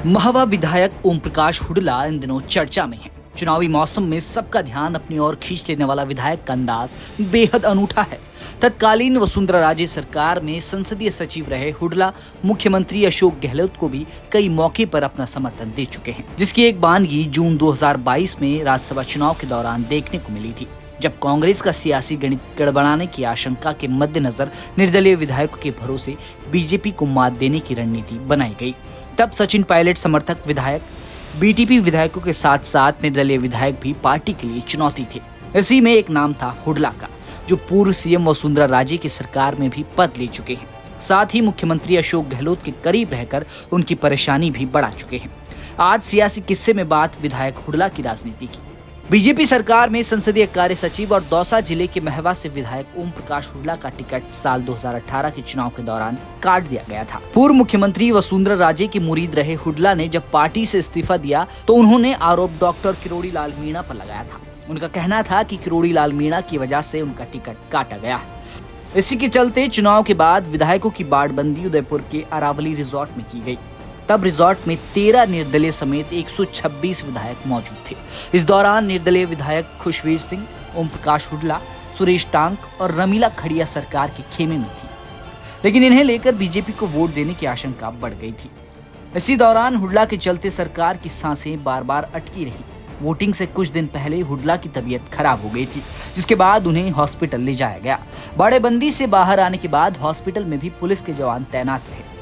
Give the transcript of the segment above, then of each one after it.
महवा विधायक ओम प्रकाश हुडला इन दिनों चर्चा में है। चुनावी मौसम में सबका ध्यान अपनी ओर खींच लेने वाला विधायक का अंदाज बेहद अनूठा है। तत्कालीन वसुंधरा राजे सरकार में संसदीय सचिव रहे हुडला मुख्यमंत्री अशोक गहलोत को भी कई मौके पर अपना समर्थन दे चुके हैं, जिसकी एक बानगी जून 2022 में राज्यसभा चुनाव के दौरान देखने को मिली थी, जब कांग्रेस का सियासी गणित गड़बड़ाने की आशंका के मद्देनजर निर्दलीय विधायकों के भरोसे बीजेपी को मात देने की रणनीति बनाई गई। तब सचिन पायलट समर्थक विधायक बीटीपी विधायकों के साथ साथ निर्दलीय विधायक भी पार्टी के लिए चुनौती थे। इसी में एक नाम था हुडला का, जो पूर्व सीएम वसुंधरा राजे की सरकार में भी पद ले चुके हैं। साथ ही मुख्यमंत्री अशोक गहलोत के करीब रहकर उनकी परेशानी भी बढ़ा चुके हैं। आज सियासी किस्से में बात विधायक हुडला की राजनीति की। बीजेपी सरकार में संसदीय कार्य सचिव और दौसा जिले के महवा से विधायक ओम प्रकाश हुडला का टिकट साल 2018 के चुनाव के दौरान काट दिया गया था। पूर्व मुख्यमंत्री वसुंधरा राजे के मुरीद रहे हुडला ने जब पार्टी से इस्तीफा दिया तो उन्होंने आरोप डॉक्टर किरोड़ी लाल मीणा पर लगाया था। उनका कहना था कि किरोड़ी लाल मीणा की वजह से उनका टिकट काटा गया। इसी के चलते चुनाव के बाद विधायकों की बाड़बंदी उदयपुर के अरावली रिजॉर्ट में की गई। तब रिजॉर्ट में 13 निर्दलीय समेत 126 विधायक मौजूद थे। इस दौरान निर्दलीय विधायक खुशवीर सिंह, ओम प्रकाश हुडला, सुरेश टांक और रमीला खड़िया सरकार के खेमे में थी, लेकिन इन्हें लेकर बीजेपी को वोट देने की आशंका बढ़ गई थी। इसी दौरान हुडला के चलते सरकार की सांसें बार बार अटकी रही। वोटिंग से कुछ दिन पहले हुडला की तबीयत खराब हो गई थी, जिसके बाद उन्हें हॉस्पिटल ले जाया गया। बाड़ेबंदी से बाहर आने के बाद हॉस्पिटल में भी पुलिस के जवान तैनात रहे।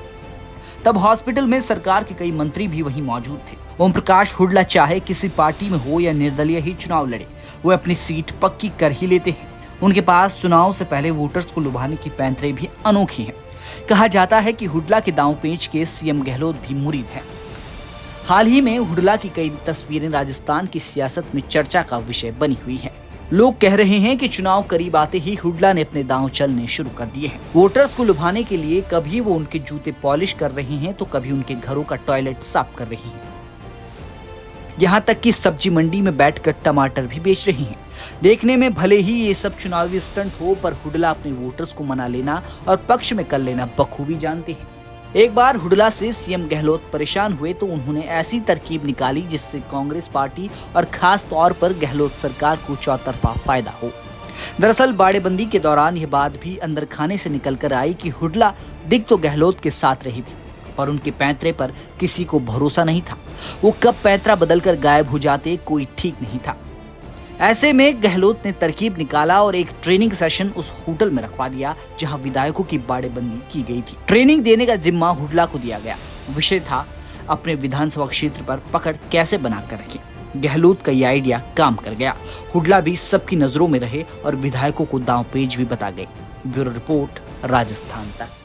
तब हॉस्पिटल में सरकार के कई मंत्री भी वहीं मौजूद थे। ओम प्रकाश हुडला चाहे किसी पार्टी में हो या निर्दलीय ही चुनाव लड़े, वो अपनी सीट पक्की कर ही लेते हैं। उनके पास चुनाव से पहले वोटर्स को लुभाने की पैंतरे भी अनोखी हैं। कहा जाता है कि हुडला के दांव पेंच के सीएम गहलोत भी मुरीद है। हाल ही में हुडला की कई तस्वीरें राजस्थान की सियासत में चर्चा का विषय बनी हुई है। लोग कह रहे हैं कि चुनाव करीब आते ही हुडला ने अपने दांव चलने शुरू कर दिए हैं। वोटर्स को लुभाने के लिए कभी वो उनके जूते पॉलिश कर रहे हैं तो कभी उनके घरों का टॉयलेट साफ कर रही हैं। यहाँ तक कि सब्जी मंडी में बैठकर टमाटर भी बेच रही हैं। देखने में भले ही ये सब चुनावी स्टंट हो, पर हुडला अपने वोटर्स को मना लेना और पक्ष में कर लेना बखूबी जानते हैं। एक बार हुडला से सीएम गहलोत परेशान हुए तो उन्होंने ऐसी तरकीब निकाली जिससे कांग्रेस पार्टी और खास तौर पर गहलोत सरकार को चौतरफा फायदा हो। दरअसल बाड़ेबंदी के दौरान यह बात भी अंदर खाने से निकल कर आई कि हुडला दिख तो गहलोत के साथ रही थी, पर उनके पैंतरे पर किसी को भरोसा नहीं था। वो कब पैंतरा बदलकर गायब हो जाते कोई ठीक नहीं था। ऐसे में गहलोत ने तरकीब निकाला और एक ट्रेनिंग सेशन उस होटल में रखवा दिया जहां विधायकों की बाड़ेबंदी की गई थी। ट्रेनिंग देने का जिम्मा हुडला को दिया गया। विषय था अपने विधानसभा क्षेत्र पर पकड़ कैसे बनाकर रखें। गहलोत का ये आइडिया काम कर गया। हुडला भी सबकी नजरों में रहे और विधायकों को दांव पेच भी बता गए। ब्यूरो रिपोर्ट, राजस्थान तक।